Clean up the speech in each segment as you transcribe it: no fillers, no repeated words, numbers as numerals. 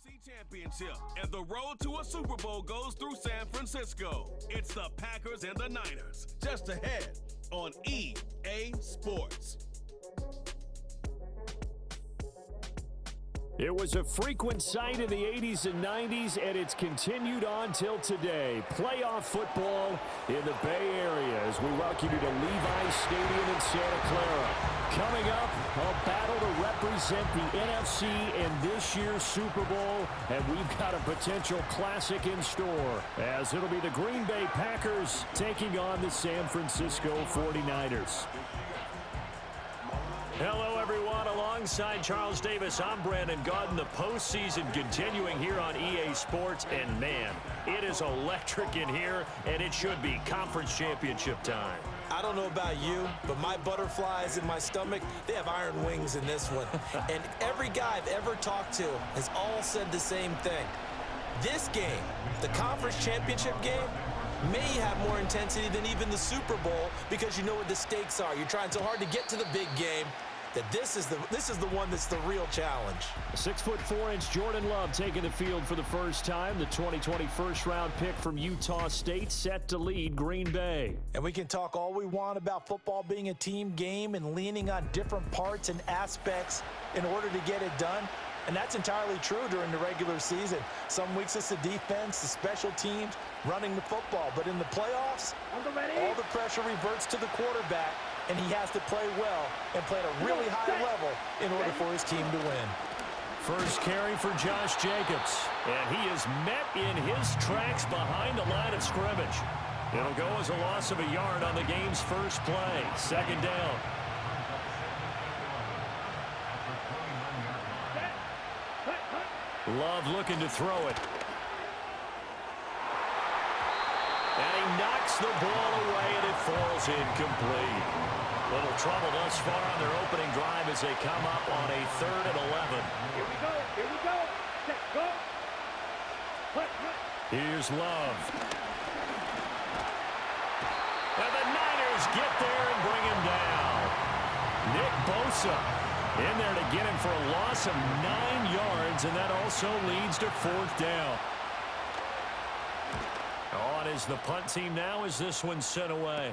NFC Championship, and the road to a Super Bowl goes through San Francisco. It's the Packers and the Niners, just ahead on EA Sports. It was a frequent sight in the 80s and 90s, and it's continued on till today. Playoff football in the Bay Area as we welcome you to Levi's Stadium in Santa Clara. Coming up, a battle to represent the NFC in this year's Super Bowl, and we've got a potential classic in store, as it'll be the Green Bay Packers taking on the San Francisco 49ers. Hello, everyone. Alongside Charles Davis, I'm Brandon Gaudin. The postseason continuing here on EA Sports. And, man, it is electric in here, and it should be conference championship time. I don't know about you, but my butterflies in my stomach, they have iron wings in this one. And every guy I've ever talked to has all said the same thing. This game, the conference championship game, may have more intensity than even the Super Bowl because you know what the stakes are. You're trying so hard to get to the big game that this is the one that's the real challenge. 6'4" Jordan Love taking the field for the first time. The 2020 first-round pick from Utah State set to lead Green Bay. And we can talk all we want about football being a team game and leaning on different parts and aspects in order to get it done. And that's entirely true during the regular season. Some weeks it's the defense, the special teams, running the football. But in the playoffs, all the pressure reverts to the quarterback, and he has to play well and play at a really high level in order for his team to win. First carry for Josh Jacobs, and he is met in his tracks behind the line of scrimmage. It'll go as a loss of a yard on the game's first play. Second down. Love looking to throw it. And he knocks the ball away, and it falls incomplete. Little trouble thus far on their opening drive as they come up on a 3rd and 11. Here we go. Let's go. Here's Love. And the Niners get there and bring him down. Nick Bosa in there to get him for a loss of 9 yards, and that also leads to 4th down. On is the punt team now as this one's sent away.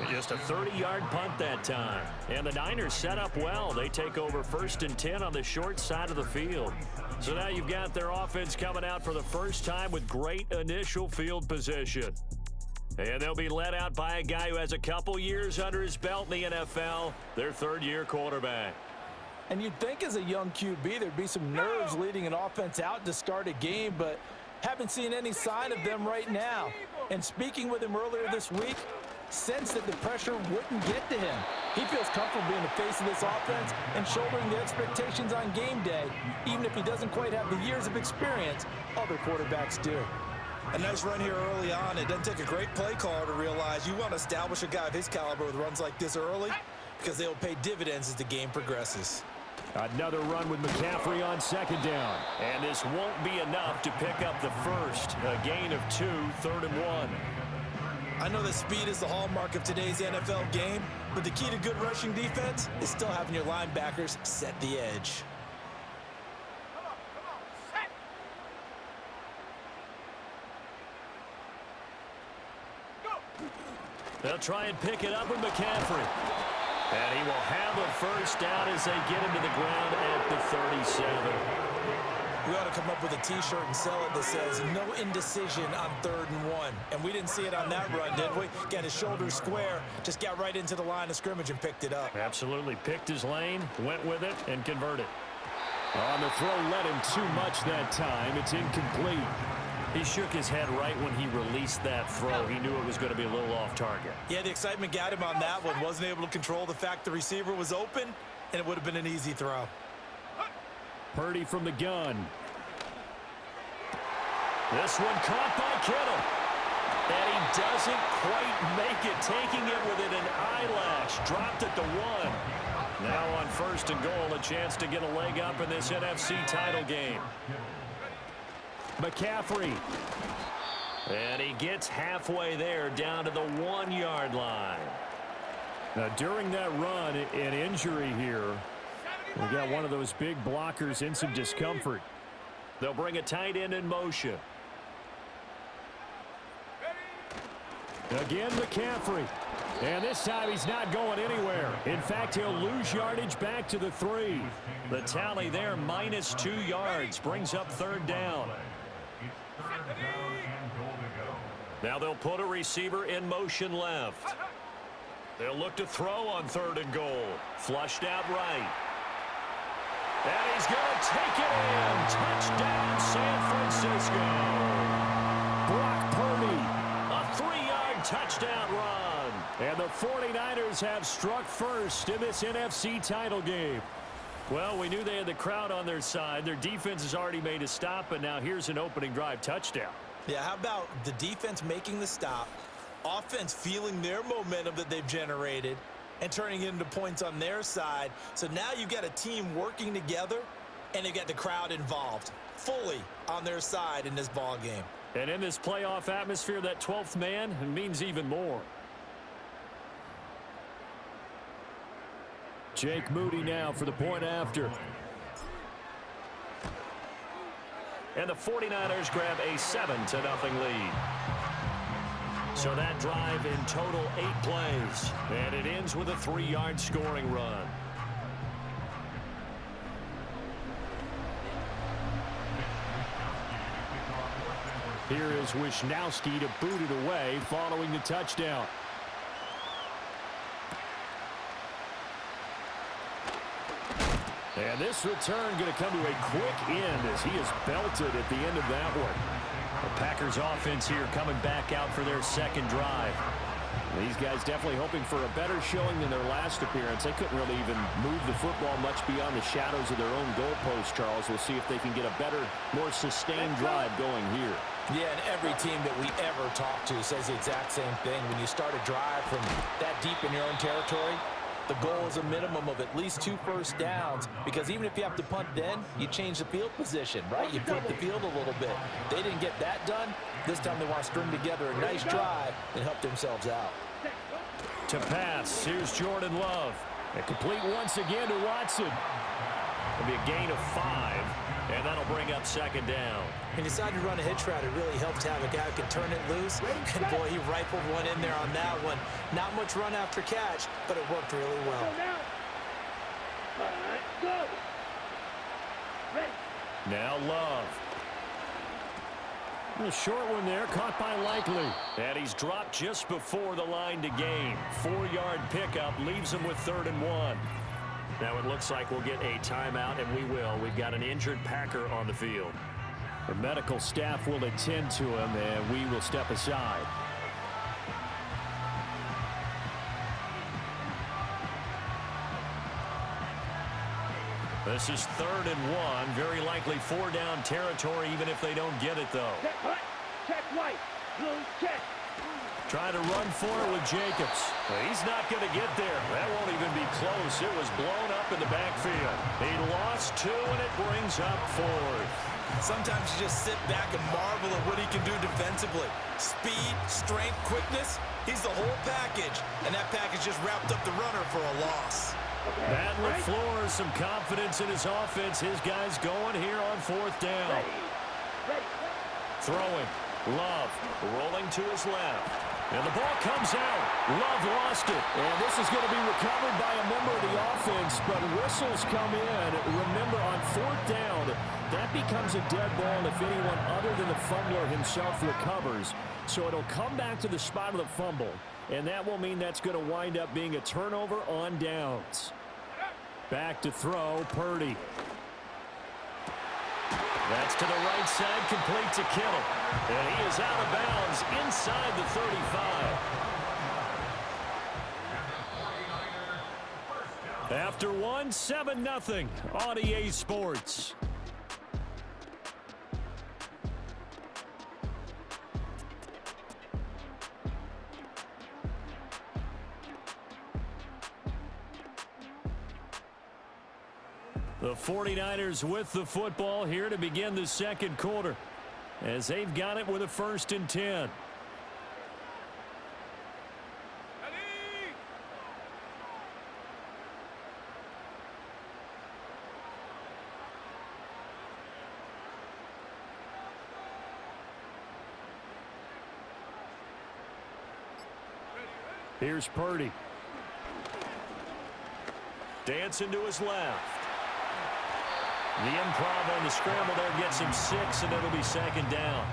Just a 30-yard punt that time. And the Niners set up well. They take over 1st and 10 on the short side of the field. So now you've got their offense coming out for the first time with great initial field position. And they'll be led out by a guy who has a couple years under his belt in the NFL, their 3rd-year quarterback. And you'd think as a young QB there'd be some nerves leading an offense out to start a game, but haven't seen any sign of them right now. And speaking with him earlier this week, sensed that the pressure wouldn't get to him. He feels comfortable being the face of this offense and shouldering the expectations on game day, even if he doesn't quite have the years of experience other quarterbacks do. A nice run here early on. It doesn't take a great play caller to realize you want to establish a guy of his caliber with runs like this early because they'll pay dividends as the game progresses. Another run with McCaffrey on 2nd down. And this won't be enough to pick up the first. A gain of 2, 3rd and 1. I know that speed is the hallmark of today's NFL game, but the key to good rushing defense is still having your linebackers set the edge. They'll try and pick it up with McCaffrey. And he will have a first down as they get him to the ground at the 37. We ought to come up with a T-shirt and sell it that says, no indecision on 3rd and 1. And we didn't see it on that run, did we? Got his shoulders square, just got right into the line of scrimmage and picked it up. Absolutely. Picked his lane, went with it, and converted. On the throw, led him too much that time. It's incomplete. He shook his head right when he released that throw. He knew it was going to be a little off target. Yeah, the excitement got him on that one. Wasn't able to control the fact the receiver was open, and it would have been an easy throw. Purdy from the gun. This one caught by Kittle. And he doesn't quite make it, taking it within an eyelash. Dropped it to 1. Now on 1st and goal, a chance to get a leg up in this NFC title game. McCaffrey. And he gets halfway there, down to the 1-yard line. Now, during that run, an injury here We got one of those big blockers in some discomfort. They'll bring a tight end in motion. Again, McCaffrey. And this time he's not going anywhere. In fact, he'll lose yardage back to the 3. The tally there, -2 yards, brings up 3rd down. Now they'll put a receiver in motion left. They'll look to throw on 3rd and goal. Flushed out right. And he's going to take it in. Touchdown, San Francisco. Brock Purdy, a 3-yard touchdown run. And the 49ers have struck first in this NFC title game. Well, we knew they had the crowd on their side. Their defense has already made a stop, but now here's an opening drive touchdown. Yeah, how about the defense making the stop, offense feeling their momentum that they've generated, and turning it into points on their side. So now you've got a team working together, and they've got the crowd involved fully on their side in this ball game. And in this playoff atmosphere, that 12th man means even more. Jake Moody now for the point after. And the 49ers grab a 7-0 lead. So that drive in total 8 plays. And it ends with a 3-yard scoring run. Here is Wisnowski to boot it away following the touchdown. And this return going to come to a quick end as he is belted at the end of that one. The Packers offense here coming back out for their second drive. These guys definitely hoping for a better showing than their last appearance. They couldn't really even move the football much beyond the shadows of their own goalpost, Charles. We'll see if they can get a better, more sustained drive going here. Yeah, and every team that we ever talk to says the exact same thing. When you start a drive from that deep in your own territory, the goal is a minimum of at least 2 first downs, because even if you have to punt then, you change the field position, right? You flip the field a little bit. They didn't get that done. This time they want to string together a nice drive and help themselves out. To pass, here's Jordan Love. And complete once again to Watson. It'll be a gain of 5, and that'll bring up 2nd down. When you decide to run a hitch route, it really helps to have a guy who can turn it loose. And boy, he rifled one in there on that one. Not much run after catch, but it worked really well. Now Love. A short one there, caught by Likely. And he's dropped just before the line to gain. 4-yard pickup leaves him with 3rd and 1. Now it looks like we'll get a timeout, and we will. We've got an injured Packer on the field. The medical staff will attend to him, and we will step aside. This is 3rd and 1. Very likely 4-down territory, even if they don't get it, though. Check right. Check right. Blue check. Trying to run for it with Jacobs. He's not going to get there. That won't even be close. It was blown up in the backfield. He lost 2, and it brings up 4th. Sometimes you just sit back and marvel at what he can do defensively. Speed, strength, quickness. He's the whole package. And that package just wrapped up the runner for a loss. Matt LaFleur, some confidence in his offense. His guys going here on 4th down. Throwing. Love rolling to his left. And the ball comes out. Love lost it. And this is going to be recovered by a member of the offense, but whistles come in. Remember, on 4th down, that becomes a dead ball if anyone other than the fumbler himself recovers. So it'll come back to the spot of the fumble, and that will mean that's going to wind up being a turnover on downs. Back to throw, Purdy. That's to the right side, complete to Kittle. And he is out of bounds inside the 35. After 1, 7-0 on EA Sports. The 49ers with the football here to begin the second quarter, as they've got it with a 1st and 10. Here's Purdy. Dancing to his left. The improv on the scramble there gets him 6, and it'll be second down.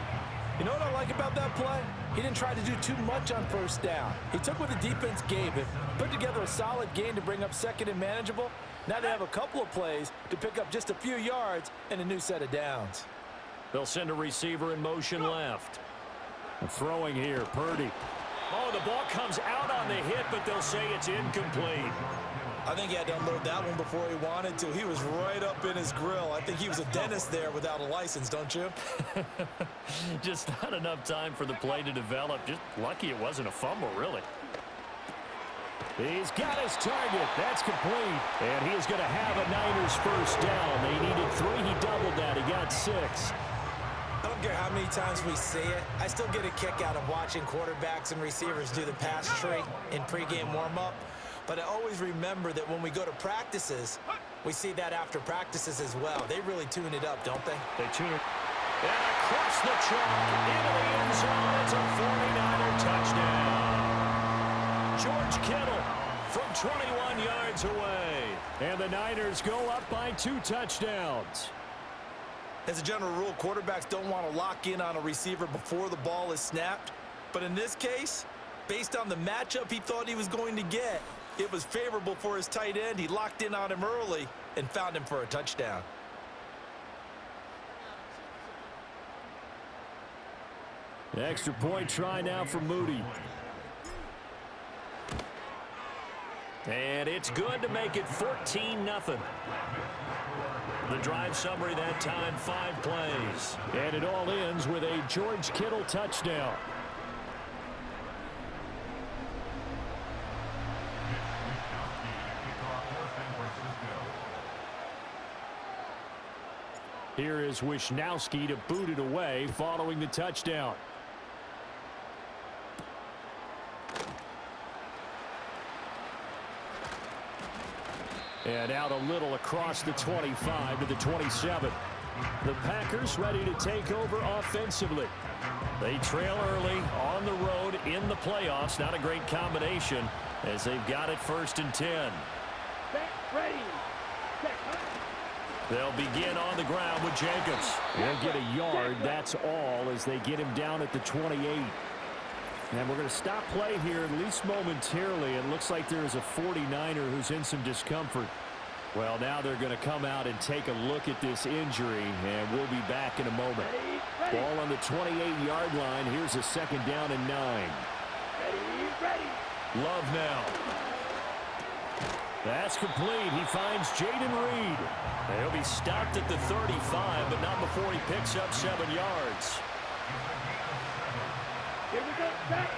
You know what I like about that play? He didn't try to do too much on first down. He took what the defense gave him, put together a solid gain to bring up second and manageable. Now they have a couple of plays to pick up just a few yards and a new set of downs. They'll send a receiver in motion left. Throwing here, Purdy. Oh, the ball comes out on the hit, but they'll say it's incomplete. I think he had to unload that one before he wanted to. He was right up in his grill. I think he was a dentist there without a license, don't you? Just not enough time for the play to develop. Just lucky it wasn't a fumble, really. He's got his target. That's complete. And he is going to have a Niners first down. They needed 3. He doubled that. He got 6. I don't care how many times we see it. I still get a kick out of watching quarterbacks and receivers do the pass tree in pregame warm-up. But I always remember that when we go to practices, we see that after practices as well. They really tune it up, don't they? They tune it. And across the chalk, into the end zone. It's a 49er touchdown. George Kittle from 21 yards away. And the Niners go up by 2 touchdowns. As a general rule, quarterbacks don't want to lock in on a receiver before the ball is snapped. But in this case, based on the matchup he thought he was going to get, it was favorable for his tight end. He locked in on him early and found him for a touchdown. The extra point try now for Moody. And it's good to make it 14-0. The drive summary that time, 5 plays. And it all ends with a George Kittle touchdown. Here is Wisnowski to boot it away following the touchdown. And out a little across the 25 to the 27. The Packers ready to take over offensively. They trail early on the road in the playoffs. Not a great combination as they've got it 1st and 10. Ready. They'll begin on the ground with Jacobs. They'll get a yard, that's all, as they get him down at the 28. And we're going to stop play here, at least momentarily. It looks like there is a 49er who's in some discomfort. Well, now they're going to come out and take a look at this injury, and we'll be back in a moment. Ball on the 28-yard line. Here's a 2nd down and 9. Ready. Love now. That's complete. He finds Jaden Reed. He'll be stopped at the 35, but not before he picks up 7 yards. Here we go. Set.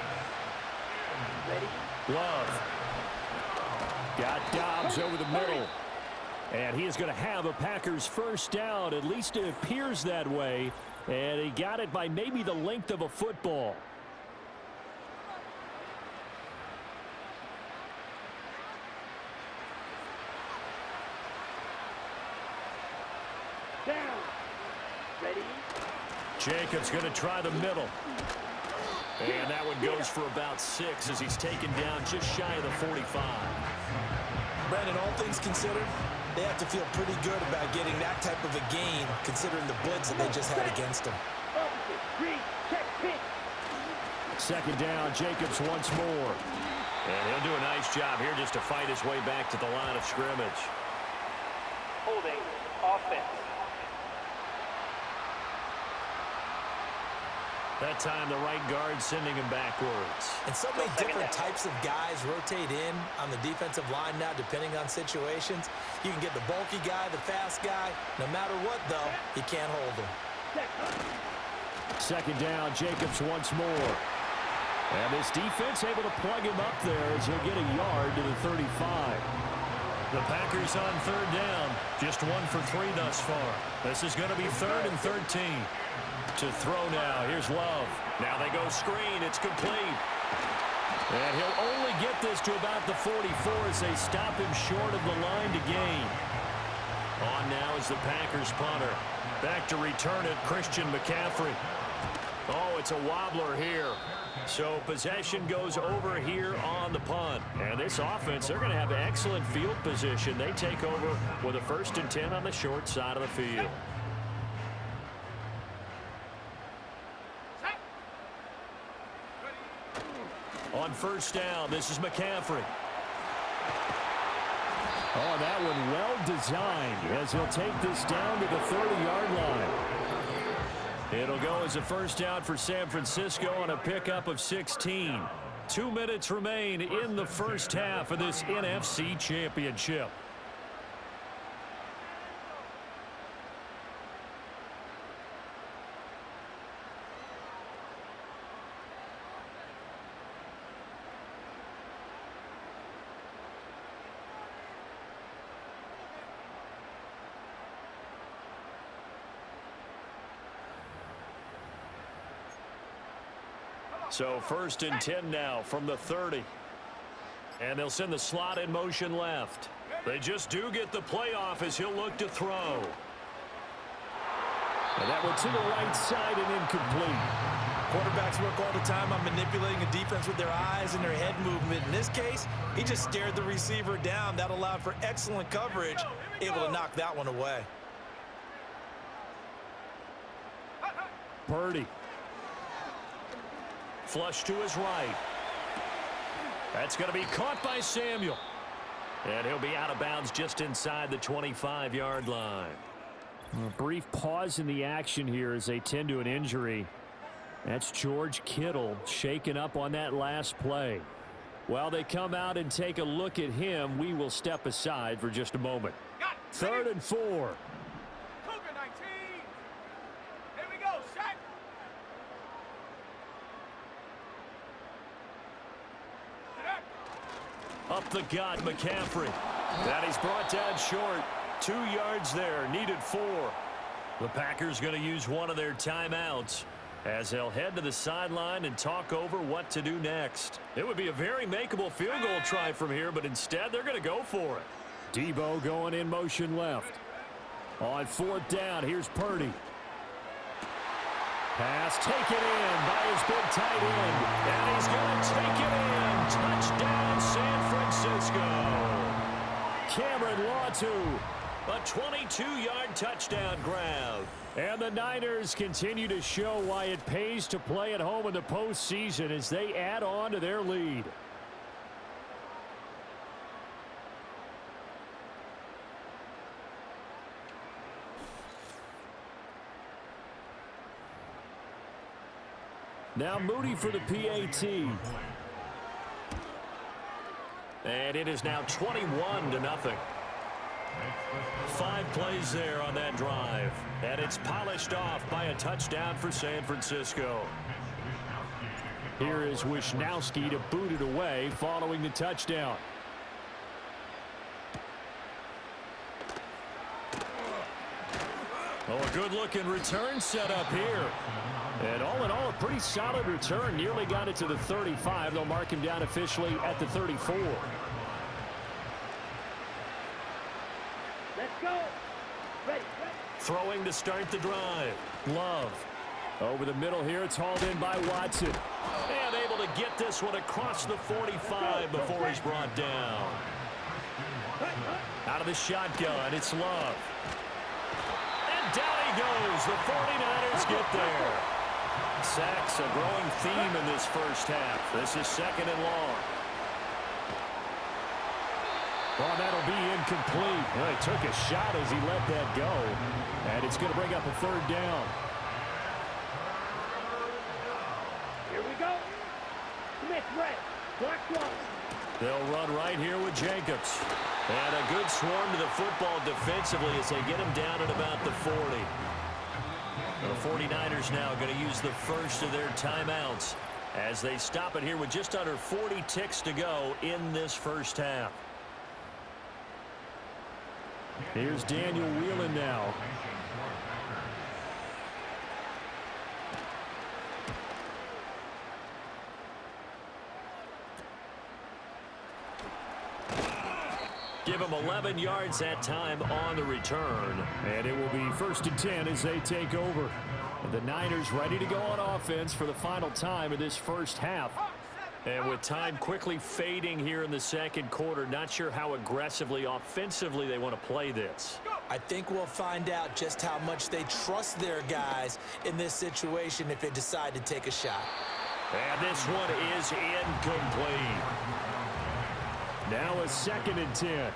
Ready. Love. Got Dobbs over the middle. And he is going to have a Packers first down. At least it appears that way. And he got it by maybe the length of a football. Down. Ready. Jacobs going to try the middle. And that one goes for about 6 as he's taken down just shy of the 45. Brandon, all things considered, they have to feel pretty good about getting that type of a gain considering the blitz that they just had against them. Opposite. Green. Check. Pitch. 2nd down, Jacobs once more. And he'll do a nice job here just to fight his way back to the line of scrimmage. Holding. Offense. That time the right guard sending him backwards. And so many different types of guys rotate in on the defensive line now depending on situations. You can get the bulky guy, the fast guy. No matter what, though, he can't hold him. 2nd down, Jacobs once more. And this defense able to plug him up there as he'll get a yard to the 35. The Packers on 3rd down. Just 1 for 3 thus far. This is going to be 3rd and 13. To throw now. Here's Love. Now they go screen. It's complete. And he'll only get this to about the 44 as they stop him short of the line to gain. On now is the Packers punter. Back to return it, Christian McCaffrey. Oh, it's a wobbler here. So possession goes over here on the punt. And this offense, they're going to have excellent field position. They take over with a 1st and 10 on the short side of the field. On 1st down, this is McCaffrey. Oh, that one well designed as he'll take this down to the 30-yard line. It'll go as a 1st down for San Francisco on a pickup of 16. 2 minutes remain in the 1st half of this NFC Championship. So 1st and 10 now from the 30. And they'll send the slot in motion left. They just do get the playoff as he'll look to throw. And that one to the right side and incomplete. Quarterbacks work all the time on manipulating a defense with their eyes and their head movement. In this case, he just stared the receiver down. That allowed for excellent coverage, able to knock that one away. Purdy. Flush to his right. That's going to be caught by Samuel. And he'll be out of bounds just inside the 25-yard line. A brief pause in the action here as they tend to an injury. That's George Kittle shaken up on that last play. While they come out and take a look at him, we will step aside for just a moment. 3rd and 4. Cougar 19. Here we go, set. Up the gut, McCaffrey. That is brought down short. 2 yards there, needed 4. The Packers going to use one of their timeouts as they'll head to the sideline and talk over what to do next. It would be a very makeable field goal try from here, but instead they're going to go for it. Debo going in motion left. On 4th down, here's Purdy. Pass taken in by his big tight end. And he's going to take it in. Touchdown, San Francisco. Cameron Latu, a 22-yard touchdown grab. And the Niners continue to show why it pays to play at home in the postseason as they add on to their lead. Now Moody for the PAT. And it is now 21-0. 5 plays there on that drive. And it's polished off by a touchdown for San Francisco. Here is Wisnowski to boot it away following the touchdown. Oh, a good-looking return set up here. And all in all, a pretty solid return. Nearly got it to the 35. They'll mark him down officially at the 34. Let's go. Ready. Throwing to start the drive. Love. Over the middle here, it's hauled in by Watson. And able to get this one across the 45 before he's brought down. Out of the shotgun, it's Love. And down he goes. The 49ers get there. Sacks a growing theme in this first half. This is 2nd and long. Well, that'll be incomplete. Well, he took a shot as he let that go. And it's going to bring up a 3rd down. Here we go. Smith red. Black one. They'll run right here with Jacobs. And a good swarm to the football defensively as they get him down at about the 40. The 49ers now going to use the first of their timeouts as they stop it here with just under 40 ticks to go in this first half. Here's Daniel Whelan now. Give him 11 yards that time on the return. And it will be 1st and 10 as they take over. The Niners ready to go on offense for the final time of this first half. And with time quickly fading here in the second quarter, not sure how aggressively, offensively they want to play this. I think we'll find out just how much they trust their guys in this situation if they decide to take a shot. And this one is incomplete. Now a 2nd and 10.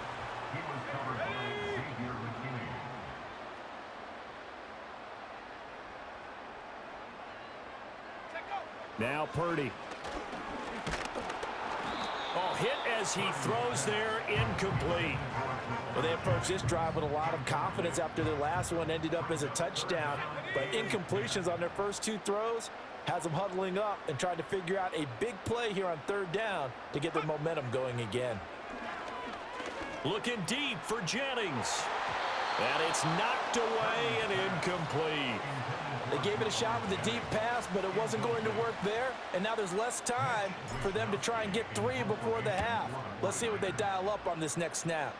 Now Purdy. Oh, hit as he throws there, incomplete. Well, they approached this drive with a lot of confidence after their last one ended up as a touchdown. But incompletions on their first 2 throws has them huddling up and trying to figure out a big play here on 3rd down to get their momentum going again. Looking deep for Jennings. And it's knocked away and incomplete. They gave it a shot with a deep pass, but it wasn't going to work there. And now there's less time for them to try and get 3 before the half. Let's see what they dial up on this next snap.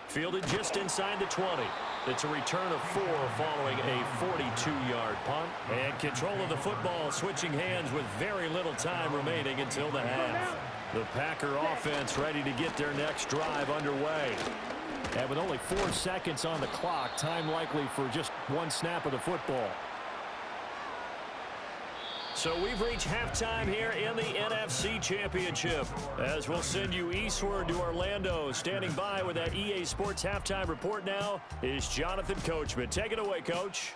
Fielded just inside the 20. It's a return of 4 following a 42-yard punt. And control of the football switching hands with very little time remaining until the half. The Packer offense ready to get their next drive underway. And with only 4 seconds on the clock, time likely for just 1 snap of the football. So we've reached halftime here in the NFC Championship. As we'll send you eastward to Orlando. Standing by with that EA Sports Halftime Report now is Jonathan Coachman. Take it away, Coach.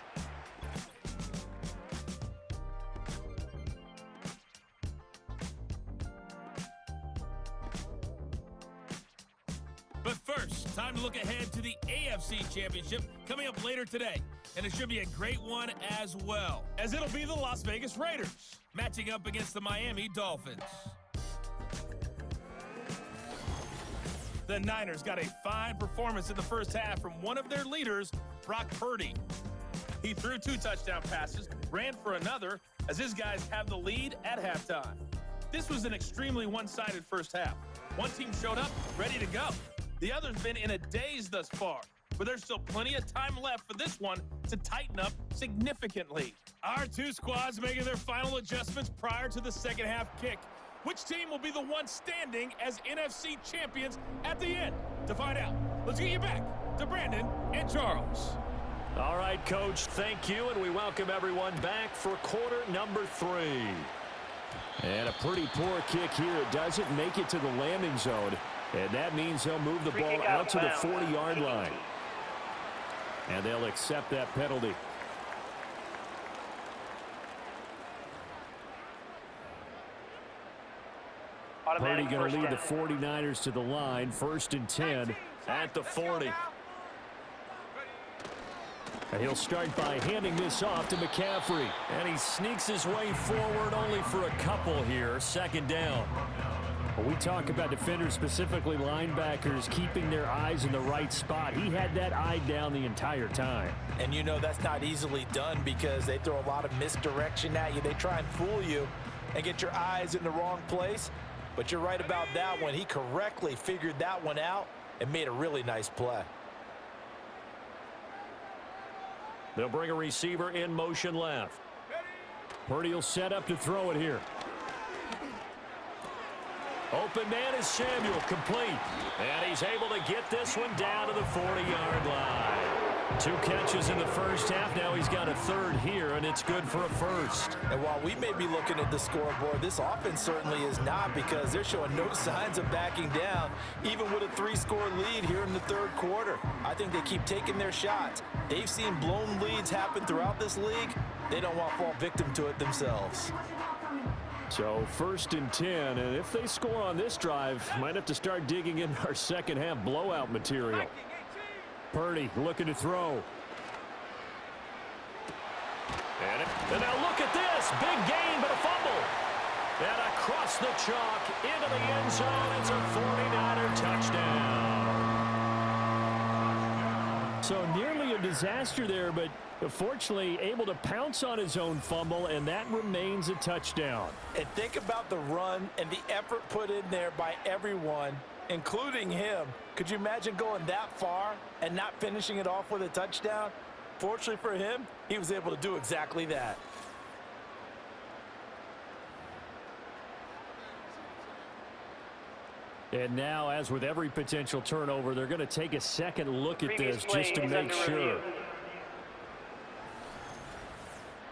But first, time to look ahead to the AFC Championship coming up later today. And it should be a great one as well, as it'll be the Las Vegas Raiders matching up against the Miami Dolphins. The Niners got a fine performance in the first half from one of their leaders, Brock Purdy. He threw 2 touchdown passes, ran for another, as his guys have the lead at halftime. This was an extremely one-sided first half. One team showed up, ready to go. The other's been in a daze thus far, but there's still plenty of time left for this one to tighten up significantly. Our 2 squads making their final adjustments prior to the second half kick. Which team will be the one standing as NFC champions at the end? To find out, let's get you back to Brandon and Charles. All right, Coach, thank you, and we welcome everyone back for quarter number 3. And a pretty poor kick here. It doesn't make it to the landing zone, and that means they'll move the ball out to the 40-yard line. And they'll accept that penalty. Purdy going to lead the 49ers to the line. 1st and 10 at the 40. And he'll start by handing this off to McCaffrey. And he sneaks his way forward only for a couple here. 2nd down. When we talk about defenders, specifically linebackers, keeping their eyes in the right spot, he had that eye down the entire time. And you know that's not easily done because they throw a lot of misdirection at you. They try and fool you and get your eyes in the wrong place. But you're right about that one. He correctly figured that one out and made a really nice play. They'll bring a receiver in motion left. Purdy will set up to throw it here. Open man is Samuel, complete. And he's able to get this one down to the 40-yard line. 2 catches in the first half. Now he's got a 3rd here, and it's good for a 1st. And while we may be looking at the scoreboard, this offense certainly is not, because they're showing no signs of backing down, even with a 3-score lead here in the 3rd quarter. I think they keep taking their shots. They've seen blown leads happen throughout this league. They don't want to fall victim to it themselves. So 1st and 10, and if they score on this drive, might have to start digging in our second half blowout material. Purdy looking to throw. And now look at this. Big gain, but a fumble. And across the chalk into the end zone. It's a 49er touchdown. So nearly a disaster there, but fortunately able to pounce on his own fumble, and that remains a touchdown. And think about the run and the effort put in there by everyone, including him. Could you imagine going that far and not finishing it off with a touchdown? Fortunately for him, he was able to do exactly that. And now, as with every potential turnover, they're going to take a second look at this just to make sure.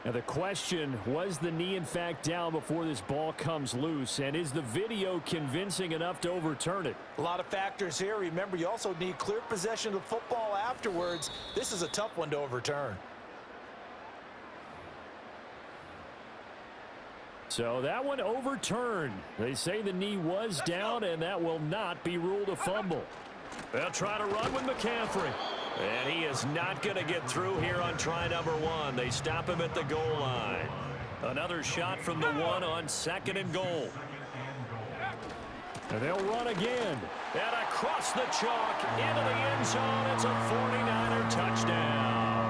Now the question, was the knee in fact down before this ball comes loose? And is the video convincing enough to overturn it? A lot of factors here. Remember, you also need clear possession of the football afterwards. This is a tough one to overturn. So that one overturned. They say the knee was down, and that will not be ruled a fumble. They'll try to run with McCaffrey. And he is not going to get through here on try number 1. They stop him at the goal line. Another shot from the 1 on 2nd and goal. And they'll run again. And across the chalk into the end zone. It's a 49er touchdown.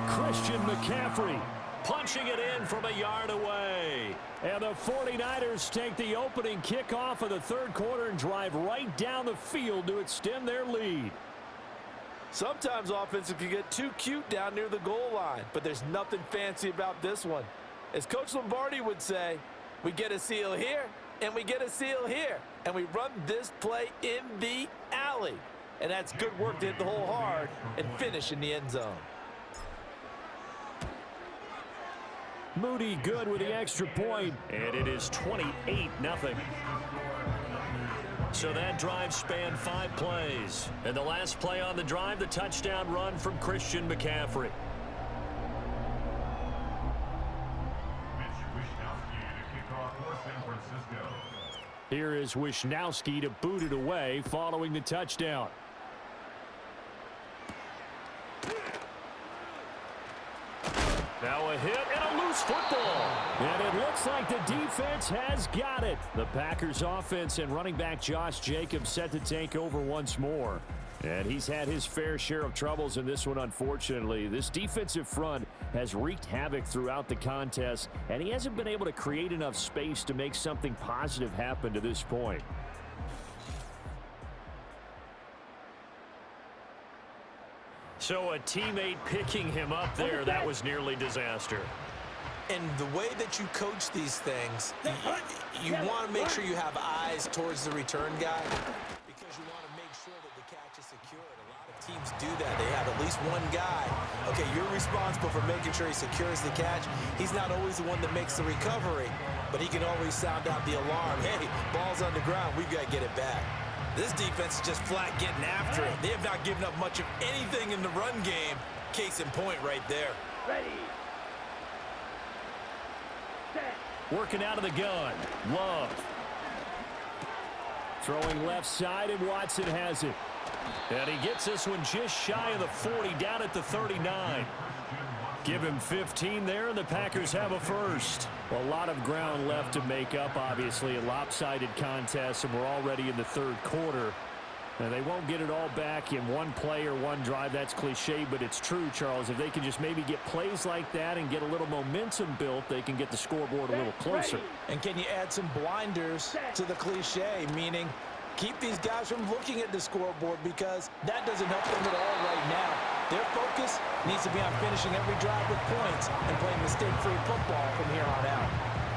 Christian McCaffrey punching it in from a yard away. And the 49ers take the opening kickoff of the third quarter and drive right down the field to extend their lead. Sometimes offenses can get too cute down near the goal line, but there's nothing fancy about this one. As Coach Lombardi would say, we get a seal here, and we get a seal here, and we run this play in the alley. And that's good work to hit the hole hard and finish in the end zone. Moody good with the extra point, and it is 28-0. So that drive spanned 5 plays. And the last play on the drive, the touchdown run from Christian McCaffrey. Here is Wishnowski to boot it away following the touchdown. Now a hit and a loose football. And it looks like the defense has got it. The Packers offense and running back Josh Jacobs set to take over once more. And he's had his fair share of troubles in this one, unfortunately. This defensive front has wreaked havoc throughout the contest, and he hasn't been able to create enough space to make something positive happen to this point. So a teammate picking him up there, that was nearly disaster. And the way that you coach these things, you want to make sure you have eyes towards the return guy because you want to make sure that the catch is secured. A lot of teams do that. They have at least one guy. Okay, you're responsible for making sure he secures the catch. He's not always the one that makes the recovery, but he can always sound out the alarm. Hey, ball's on the ground. We've got to get it back. This defense is just flat getting after it. They have not given up much of anything in the run game. Case in point right there. Ready. Set. Working out of the gun. Love. Throwing left side, and Watson has it. And he gets this one just shy of the 40, down at the 39. Give him 15 there, and the Packers have a first. A lot of ground left to make up, obviously. A lopsided contest, and we're already in the third quarter. And they won't get it all back in one play or one drive. That's cliche, but it's true, Charles. If they can just maybe get plays like that and get a little momentum built, they can get the scoreboard a little closer. And can you add some blinders to the cliche, meaning keep these guys from looking at the scoreboard because that doesn't help them at all right now. Their focus needs to be on finishing every drive with points and playing mistake-free football from here on out.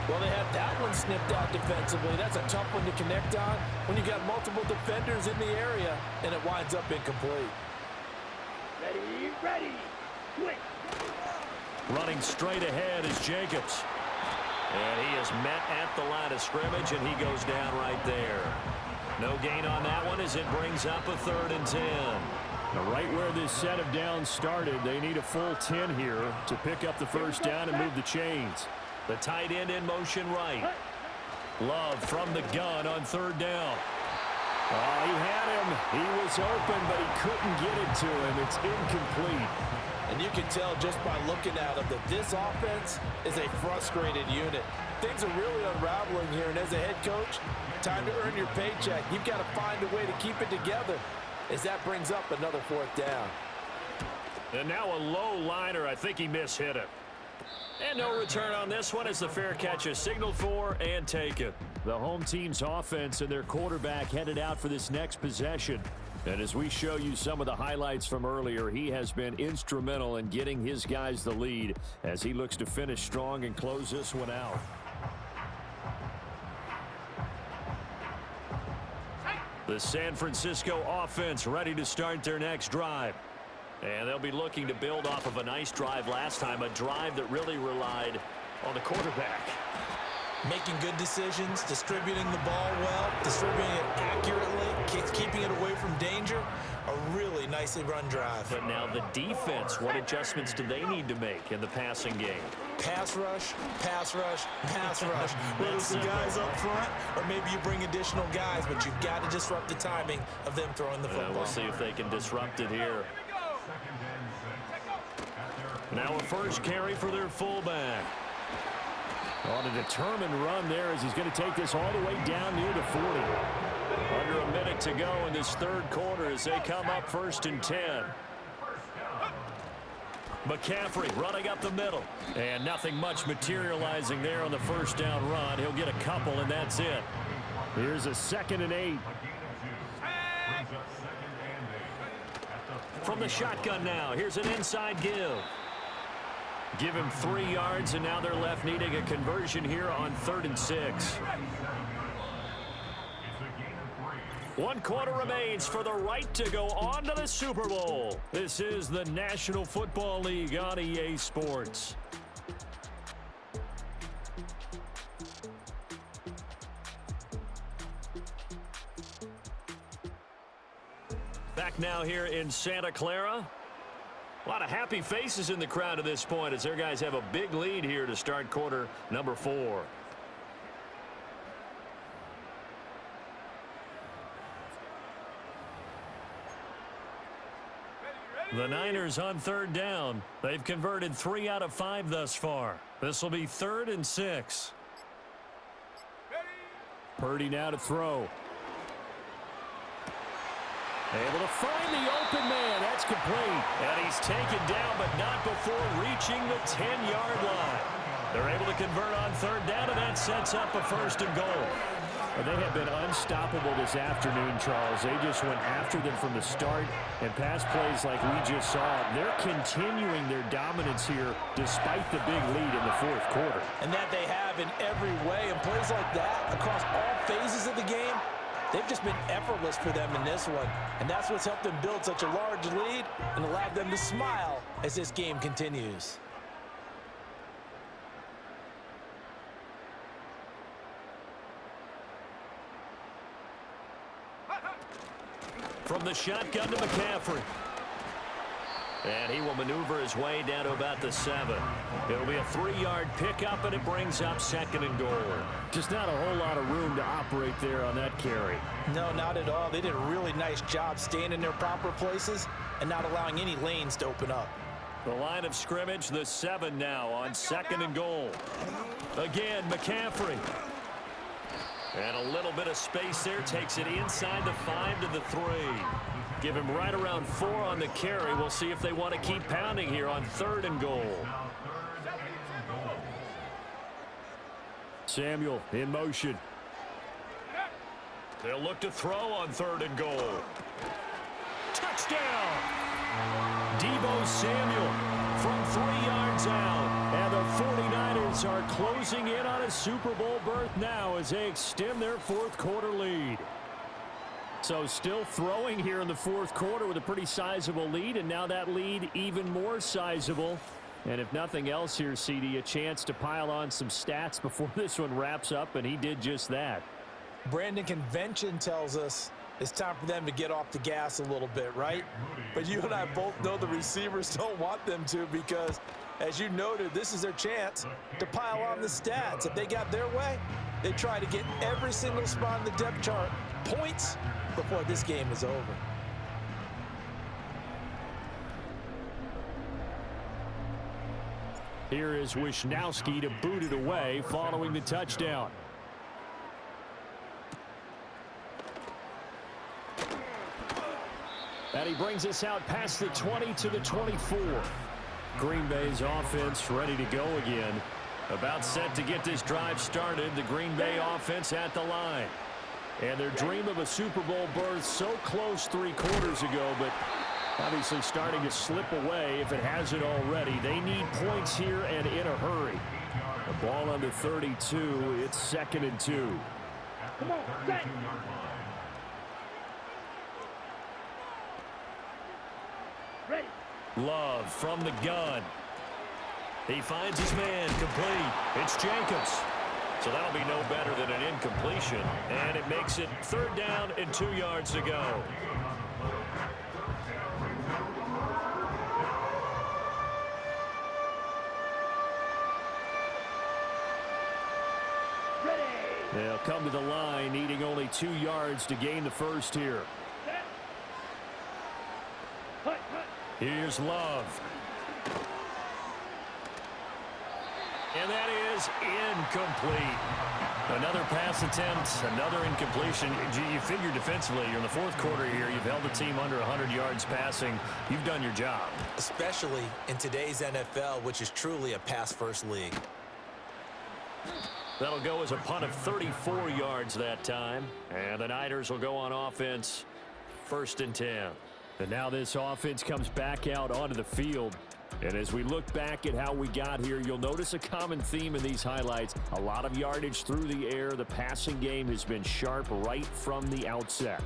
Well, they had that one snipped out defensively. That's a tough one to connect on when you got multiple defenders in the area and it winds up incomplete. Ready, ready. Switch. Running straight ahead is Jacobs. And he is met at the line of scrimmage, and he goes down right there. No gain on that one as it brings up a 3rd and 10. Now, right where this set of downs started, they need a full 10 here to pick up the first down and move the chains. The tight end in motion right. Love from the gun on 3rd down. Oh, he had him. He was open, but he couldn't get it to him. It's incomplete. And you can tell just by looking at him that this offense is a frustrated unit. Things are really unraveling here, and as a head coach, time to earn your paycheck. You've got to find a way to keep it together as that brings up another 4th down. And now a low liner. I think he mishit it. And no return on this one as the fair catch is signaled for and taken. The home team's offense and their quarterback headed out for this next possession. And as we show you some of the highlights from earlier, he has been instrumental in getting his guys the lead as he looks to finish strong and close this one out. The San Francisco offense ready to start their next drive. And they'll be looking to build off of a nice drive last time, a drive that really relied on the quarterback. Making good decisions, distributing the ball well, distributing it accurately, keeping it away from danger. A really nicely run drive. But now the defense, what adjustments do they need to make in the passing game? Pass rush, pass rush, pass rush. Whether it's the guys up front or maybe you bring additional guys, but you've got to disrupt the timing of them throwing the football. We'll see if they can disrupt it here. Now a first carry for their fullback. On a determined run there as he's going to take this all the way down near the 40. Under a minute to go in this third quarter as they come up 1st and 10. McCaffrey running up the middle. And nothing much materializing there on the first down run. He'll get a couple, and that's it. Here's a 2nd and 8. From the shotgun now, here's an inside give. Give him 3 yards, and now they're left needing a conversion here on 3rd and 6. 1 quarter remains for the right to go on to the Super Bowl. This is the National Football League on EA Sports. Back now here in Santa Clara. A lot of happy faces in the crowd at this point as their guys have a big lead here to start quarter number 4. The Niners on 3rd down. They've converted 3 out of 5 thus far. This will be 3rd and 6. Purdy now to throw. Able to find the open man. That's complete. And he's taken down, but not before reaching the 10-yard line. They're able to convert on 3rd down, and that sets up a 1st and goal. Well, they have been unstoppable this afternoon, Charles. They just went after them from the start, and pass plays like we just saw. They're continuing their dominance here despite the big lead in the 4th quarter. And that they have in every way. And plays like that across all phases of the game, they've just been effortless for them in this one. And that's what's helped them build such a large lead and allowed them to smile as this game continues. From the shotgun to McCaffrey. And he will maneuver his way down to about the 7. It'll be a 3-yard pickup, and it brings up 2nd and goal. Just not a whole lot of room to operate there on that carry. No, not at all. They did a really nice job staying in their proper places and not allowing any lanes to open up. The line of scrimmage, the 7 now on 2nd and goal. Again, McCaffrey. And a little bit of space there. Takes it inside the 5 to the 3. Give him right around 4 on the carry. We'll see if they want to keep pounding here on 3rd and goal. Samuel in motion. They'll look to throw on 3rd and goal. Touchdown! Deebo Samuel from 3 yards out. And the 49ers are closing in on a Super Bowl berth now as they extend their 4th quarter lead. So still throwing here in the 4th quarter with a pretty sizable lead, and now that lead even more sizable. And if nothing else here, CD, a chance to pile on some stats before this one wraps up, and he did just that. Brandon, convention tells us it's time for them to get off the gas a little bit, right? But you and I both know the receivers don't want them to because, as you noted, this is their chance to pile on the stats. If they got their way, they try to get every single spot in the depth chart points before this game is over. Here is Wisnowski to boot it away following the touchdown. And he brings us out past the 20 to the 24. Green Bay's offense ready to go again. About set to get this drive started. The Green Bay offense at the line. And their dream of a Super Bowl berth so close 3 quarters ago, but obviously starting to slip away if it hasn't already. They need points here and in a hurry. The ball under 32. It's 2nd and 2. Come on, set. Ready. Love from the gun. He finds his man complete. It's Jacobs. So that'll be no better than an incompletion. And it makes it 3rd down and 2 yards to go. Ready. They'll come to the line, needing only 2 yards to gain the first here. Set. Hut, hut. Here's Love. And that is incomplete. Another pass attempt, another incompletion. You figure defensively, you're in the 4th quarter here. You've held the team under 100 yards passing. You've done your job. Especially in today's NFL, which is truly a pass-first league. That'll go as a punt of 34 yards that time. And the Niners will go on offense, 1st and 10. And now this offense comes back out onto the field. And as we look back at how we got here, you'll notice a common theme in these highlights. A lot of yardage through the air. The passing game has been sharp right from the outset.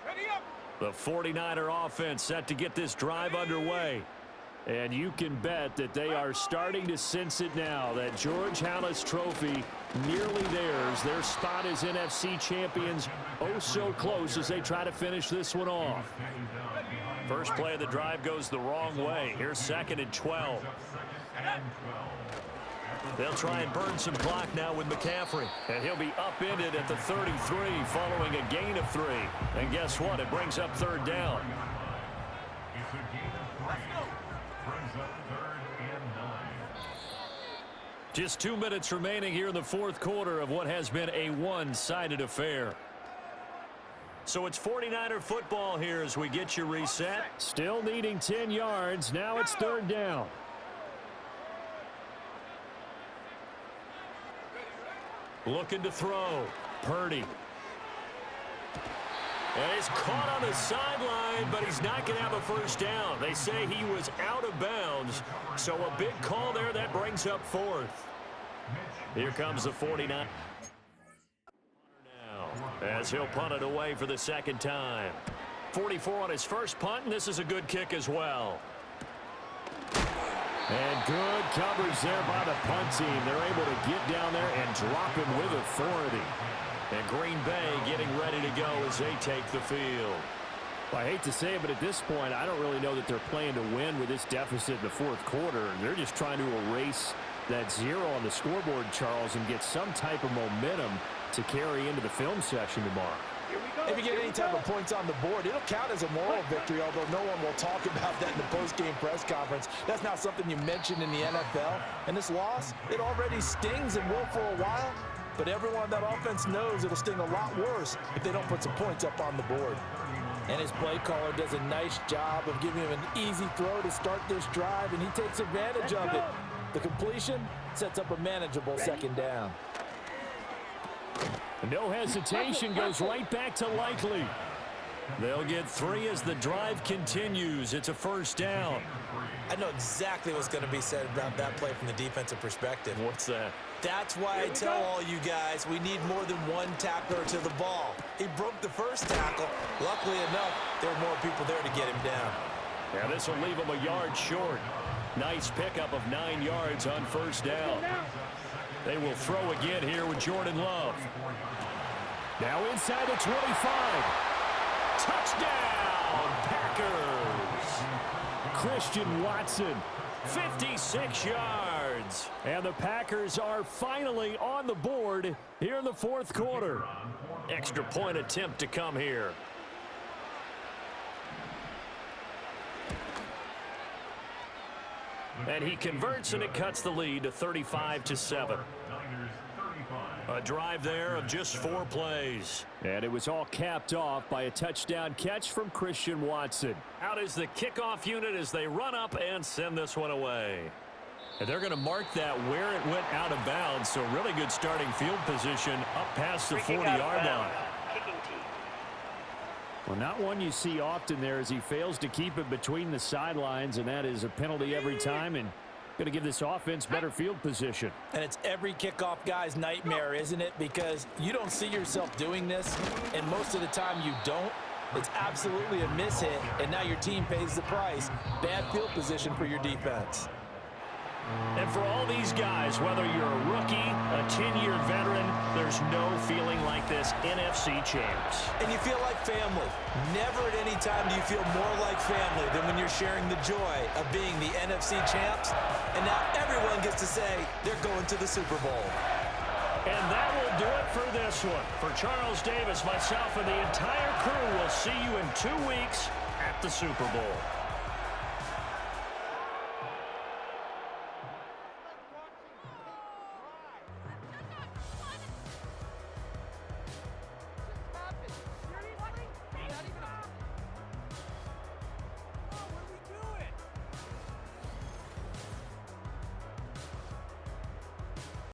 Ready up. The 49er offense set to get this drive underway. And you can bet that they are starting to sense it now. That George Halas trophy nearly theirs. Their spot as NFC champions oh so close as they try to finish this one off. First play of the drive goes the wrong way. Here's 2nd and 12. They'll try and burn some clock now with McCaffrey. And he'll be upended at the 33 following a gain of 3. And guess what? It brings up 3rd down. Just 2 minutes remaining here in the 4th quarter of what has been a one-sided affair. So it's 49er football here as we get you reset. Still needing 10 yards. Now it's 3rd down. Looking to throw. Purdy. And he's caught on the sideline, but he's not going to have a first down. They say he was out of bounds, so a big call there that brings up 4th. Here comes the 49. Now, as he'll punt it away for the 2nd time. 44 on his first punt, and this is a good kick as well. And good coverage there by the punt team. They're able to get down there and drop him with authority. And Green Bay getting ready to go as they take the field. Well, I hate to say it, but at this point, I don't really know that they're playing to win with this deficit in the 4th quarter. They're just trying to erase that 0 on the scoreboard, Charles, and get some type of momentum to carry into the film session tomorrow. If you get any type of points on the board, it'll count as a moral victory, although no one will talk about that in the post-game press conference. That's not something you mentioned in the NFL. And this loss, it already stings and will for a while, but everyone on that offense knows it'll sting a lot worse if they don't put some points up on the board. And his play caller does a nice job of giving him an easy throw to start this drive, and he takes advantage of it. The completion sets up a manageable 2nd down. No hesitation, goes right back to Likely. They'll get 3 as the drive continues. It's a first down. I know exactly what's going to be said about that play from the defensive perspective. What's that? That's why I tell all you guys we need more than one tackler to the ball. He broke the first tackle. Luckily enough, there were more people there to get him down. Yeah, this will leave him a yard short. Nice pickup of 9 yards on first down. They will throw again here with Jordan Love. Now inside the 25. Touchdown, Packers. Christian Watson, 56 yards. And the Packers are finally on the board here in the 4th quarter. Extra point attempt to come here. And he converts, and it cuts the lead to 35-7. A drive there of just 4 plays. And it was all capped off by a touchdown catch from Christian Watson. Out is the kickoff unit as they run up and send this one away. And they're going to mark that where it went out of bounds, so really good starting field position up past the 40-yard line. Well, not one you see often there as he fails to keep it between the sidelines, and that is a penalty every time, and going to give this offense better field position. And it's every kickoff guy's nightmare, isn't it? Because you don't see yourself doing this, and most of the time you don't. It's absolutely a mishit, and now your team pays the price. Bad field position for your defense. And for all these guys, whether you're a rookie, a 10-year veteran, there's no feeling like this NFC champs. And you feel like family. Never at any time do you feel more like family than when you're sharing the joy of being the NFC champs. And now everyone gets to say they're going to the Super Bowl. And that will do it for this one. For Charles Davis, myself, and the entire crew, we'll see you in 2 weeks at the Super Bowl.